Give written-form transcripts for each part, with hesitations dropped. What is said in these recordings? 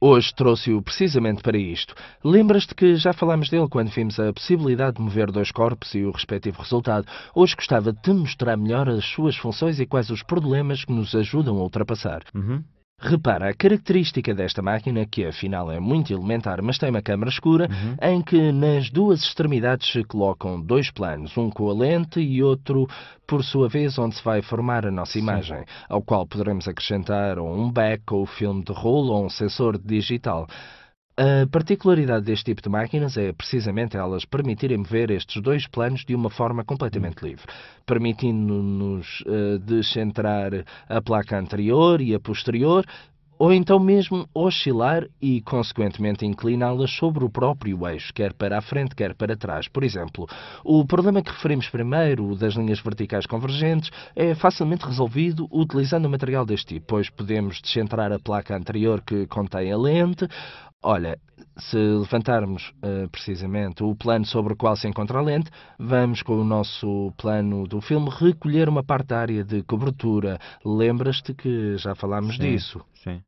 Hoje trouxe-o precisamente para isto. Lembras-te que já falámos dele quando vimos a possibilidade de mover dois corpos e o respectivo resultado? Hoje gostava de te mostrar melhor as suas funções e quais os problemas que nos ajudam a ultrapassar. Uhum. Repara, a característica desta máquina, que afinal é muito elementar, mas tem uma câmara escura, Uhum. em que nas duas extremidades se colocam dois planos, um com a lente e outro, por sua vez, onde se vai formar a nossa Sim. imagem, ao qual poderemos acrescentar ou um back, ou filme de rolo, ou um sensor digital. A particularidade deste tipo de máquinas é precisamente elas permitirem mover estes dois planos de uma forma Hum. completamente livre, permitindo-nos descentrar a placa anterior e a posterior, ou então mesmo oscilar e, consequentemente, incliná-las sobre o próprio eixo, quer para a frente, quer para trás. Por exemplo, o problema que referimos primeiro, o das linhas verticais convergentes, é facilmente resolvido utilizando um material deste tipo, pois podemos descentrar a placa anterior que contém a lente. Olha, se levantarmos precisamente o plano sobre o qual se encontra a lente, vamos com o nosso plano do filme recolher uma parte da área de cobertura. Lembras-te que já falámos Sim, disso? sim,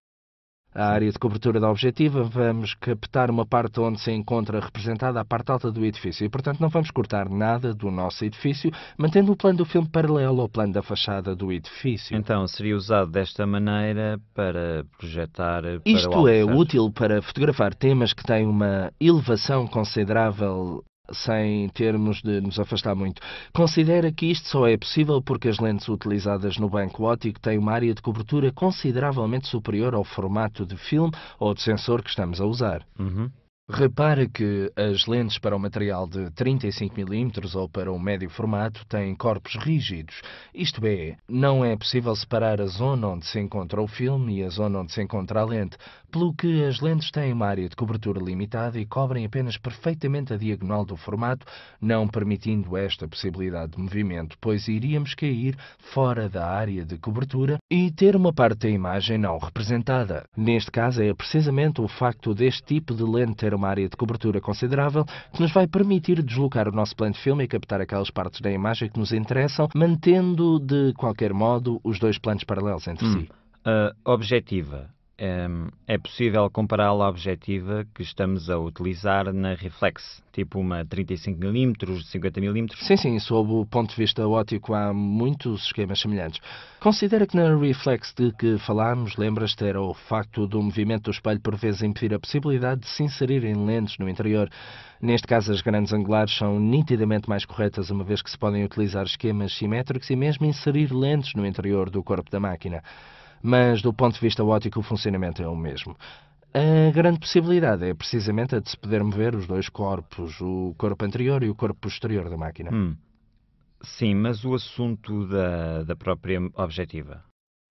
A sim. área de cobertura da objetiva, vamos captar uma parte onde se encontra representada a parte alta do edifício e, portanto, não vamos cortar nada do nosso edifício, mantendo o plano do filme paralelo ao plano da fachada do edifício. Então, seria usado desta maneira para projetar para o Isto alto, é certo? útil para fotografar temas que têm uma elevação considerável sem termos de nos afastar muito. Considera que isto só é possível porque as lentes utilizadas no banco óptico têm uma área de cobertura consideravelmente superior ao formato de filme ou de sensor que estamos a usar. Uhum. Repara que as lentes para o material de 35 milímetros ou para o médio formato têm corpos rígidos. Isto é, não é possível separar a zona onde se encontra o filme e a zona onde se encontra a lente, pelo que as lentes têm uma área de cobertura limitada e cobrem apenas perfeitamente a diagonal do formato, não permitindo esta possibilidade de movimento, pois iríamos cair fora da área de cobertura e ter uma parte da imagem não representada. Neste caso é precisamente o facto deste tipo de lente ter uma área de cobertura considerável que nos vai permitir deslocar o nosso plano de filme e captar aquelas partes da imagem que nos interessam, mantendo de qualquer modo os dois planos paralelos entre si. A objetiva. É possível compará-la à objetiva que estamos a utilizar na reflex, tipo uma 35 milímetros, 50 milímetros? Sim, sim, sob o ponto de vista óptico há muitos esquemas semelhantes. Considera que na reflex de que falámos, lembras-te, era o facto do movimento do espelho por vezes impedir a possibilidade de se inserirem lentes no interior. Neste caso, as grandes angulares são nitidamente mais corretas, uma vez que se podem utilizar esquemas simétricos e mesmo inserir lentes no interior do corpo da máquina. Mas, do ponto de vista óptico, o funcionamento é o mesmo. A grande possibilidade é precisamente a de se poder mover os dois corpos, o corpo anterior e o corpo posterior da máquina. Hum, sim, mas o assunto da própria objetiva.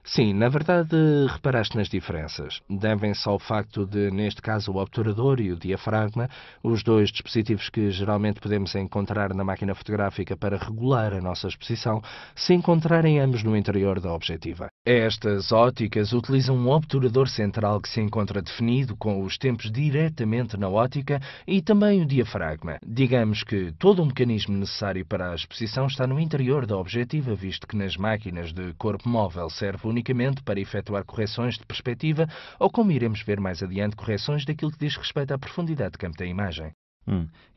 Sim, na verdade, reparaste nas diferenças. Devem-se ao facto de, neste caso, o obturador e o diafragma, os dois dispositivos que geralmente podemos encontrar na máquina fotográfica para regular a nossa exposição, se encontrarem ambos no interior da objetiva. Estas óticas utilizam um obturador central que se encontra definido com os tempos diretamente na ótica e também o diafragma. Digamos que todo o mecanismo necessário para a exposição está no interior da objetiva, visto que nas máquinas de corpo móvel serve unicamente para efetuar correções de perspectiva ou, como iremos ver mais adiante, correções daquilo que diz respeito à profundidade de campo da imagem.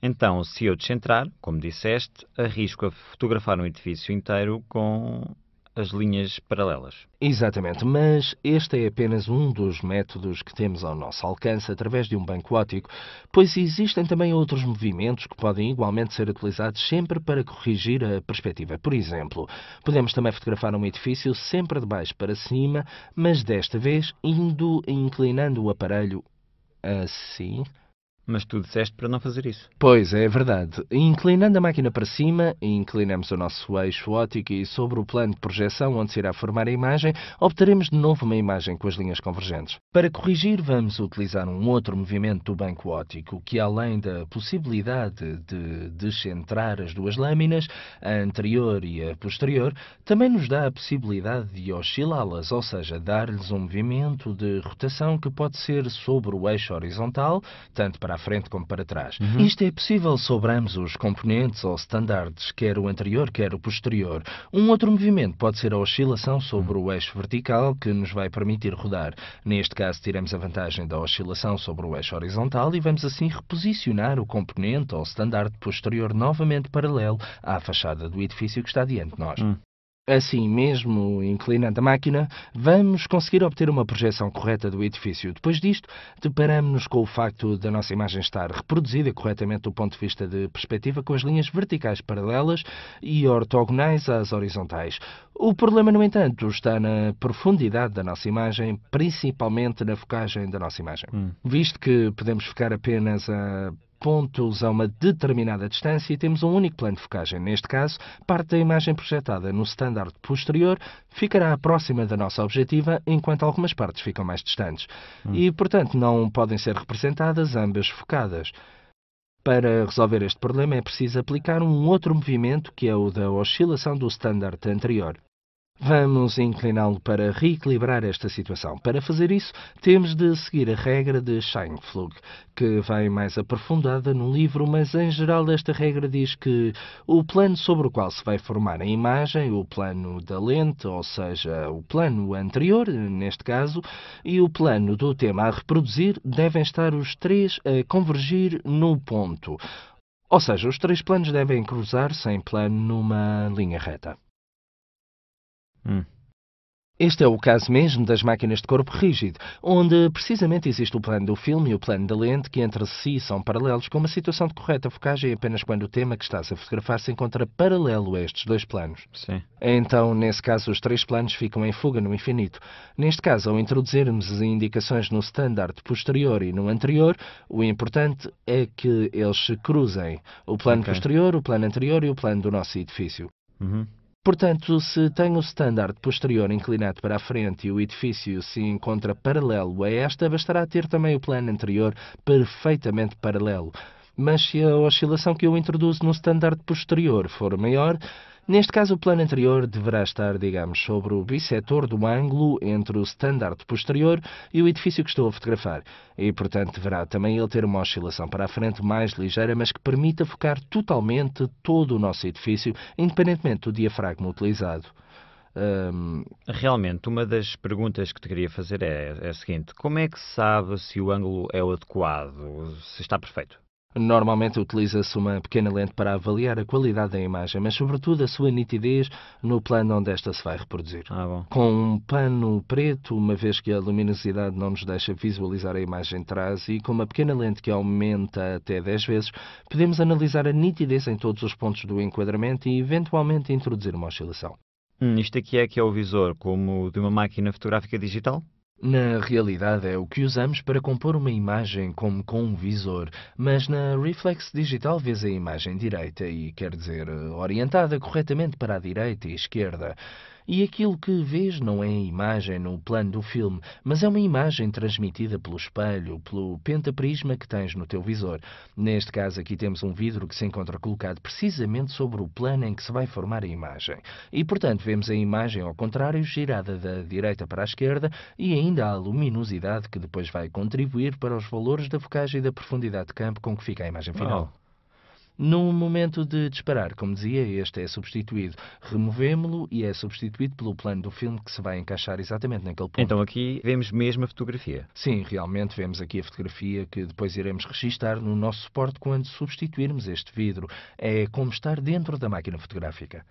Então, se eu descentrar, como disseste, arrisco a fotografar um edifício inteiro com as linhas paralelas. Exatamente, mas este é apenas um dos métodos que temos ao nosso alcance através de um banco óptico, pois existem também outros movimentos que podem igualmente ser utilizados sempre para corrigir a perspectiva. Por exemplo, podemos também fotografar um edifício sempre de baixo para cima, mas desta vez inclinando o aparelho assim. Mas tu disseste para não fazer isso. Pois, é verdade. Inclinando a máquina para cima, inclinamos o nosso eixo óptico e sobre o plano de projeção onde se irá formar a imagem, obteremos de novo uma imagem com as linhas convergentes. Para corrigir, vamos utilizar um outro movimento do banco óptico, que além da possibilidade de descentrar as duas lâminas, a anterior e a posterior, também nos dá a possibilidade de oscilá-las, ou seja, dar-lhes um movimento de rotação que pode ser sobre o eixo horizontal, tanto para para a frente como para trás. Uhum. Isto é possível sobre ambos os componentes ou standards, quer o anterior, quer o posterior. Um outro movimento pode ser a oscilação sobre o eixo vertical, que nos vai permitir rodar. Neste caso, tiramos a vantagem da oscilação sobre o eixo horizontal e vamos assim reposicionar o componente ou standard posterior novamente paralelo à fachada do edifício que está diante de nós. Assim mesmo, inclinando a máquina, vamos conseguir obter uma projeção correta do edifício. Depois disto, deparamos-nos com o facto da nossa imagem estar reproduzida corretamente do ponto de vista de perspectiva com as linhas verticais paralelas e ortogonais às horizontais. O problema, no entanto, está na profundidade da nossa imagem, principalmente na focagem da nossa imagem. Visto que podemos focar apenas a pontos a uma determinada distância e temos um único plano de focagem. Neste caso, parte da imagem projetada no standard posterior ficará próxima da nossa objetiva, enquanto algumas partes ficam mais distantes. E, portanto, não podem ser representadas ambas focadas. Para resolver este problema é preciso aplicar um outro movimento, que é o da oscilação do standard anterior. Vamos incliná-lo para reequilibrar esta situação. Para fazer isso, temos de seguir a regra de Scheinpflug, que vai mais aprofundada no livro, mas em geral esta regra diz que o plano sobre o qual se vai formar a imagem, o plano da lente, ou seja, o plano anterior, neste caso, e o plano do tema a reproduzir, devem estar os três a convergir no ponto. Ou seja, os três planos devem cruzar-se em plano numa linha reta. Este é o caso mesmo das máquinas de corpo rígido, onde precisamente existe o plano do filme e o plano da lente, que entre si são paralelos, com uma situação de correta focagem apenas quando o tema que estás a fotografar se encontra paralelo a estes dois planos. Sim. Então, nesse caso, os três planos ficam em fuga no infinito. Neste caso, ao introduzirmos as indicações no standard posterior e no anterior, o importante é que eles se cruzem. O plano posterior, o plano anterior e o plano do nosso edifício. Portanto, se tenho o standard posterior inclinado para a frente e o edifício se encontra paralelo a esta, bastará ter também o plano anterior perfeitamente paralelo. Mas se a oscilação que eu introduzo no standard posterior for maior, neste caso o plano anterior deverá estar, digamos, sobre o bissetor do ângulo entre o standard posterior e o edifício que estou a fotografar. E, portanto, deverá também ele ter uma oscilação para a frente mais ligeira, mas que permita focar totalmente todo o nosso edifício, independentemente do diafragma utilizado. Realmente, uma das perguntas que te queria fazer é a seguinte: como é que se sabe se o ângulo é o adequado, se está perfeito? Normalmente utiliza-se uma pequena lente para avaliar a qualidade da imagem, mas sobretudo a sua nitidez no plano onde esta se vai reproduzir. Bom. Com um pano preto, uma vez que a luminosidade não nos deixa visualizar a imagem de trás, e com uma pequena lente que aumenta até 10 vezes, podemos analisar a nitidez em todos os pontos do enquadramento e eventualmente introduzir uma oscilação. Isto aqui é que é o visor, como o de uma máquina fotográfica digital? Na realidade é o que usamos para compor uma imagem como com um visor, mas na Reflex Digital vês a imagem direita e, quer dizer, orientada corretamente para a direita e esquerda. E aquilo que vês não é a imagem no plano do filme, mas é uma imagem transmitida pelo espelho, pelo pentaprisma que tens no teu visor. Neste caso aqui temos um vidro que se encontra colocado precisamente sobre o plano em que se vai formar a imagem. E, portanto, vemos a imagem ao contrário, girada da direita para a esquerda, e ainda há a luminosidade que depois vai contribuir para os valores da focagem e da profundidade de campo com que fica a imagem final. No momento de disparar, como dizia, este é substituído. Removemo-lo e é substituído pelo plano do filme que se vai encaixar exatamente naquele ponto. Então aqui vemos mesmo a fotografia. Sim, realmente vemos aqui a fotografia que depois iremos registar no nosso suporte quando substituirmos este vidro. É como estar dentro da máquina fotográfica.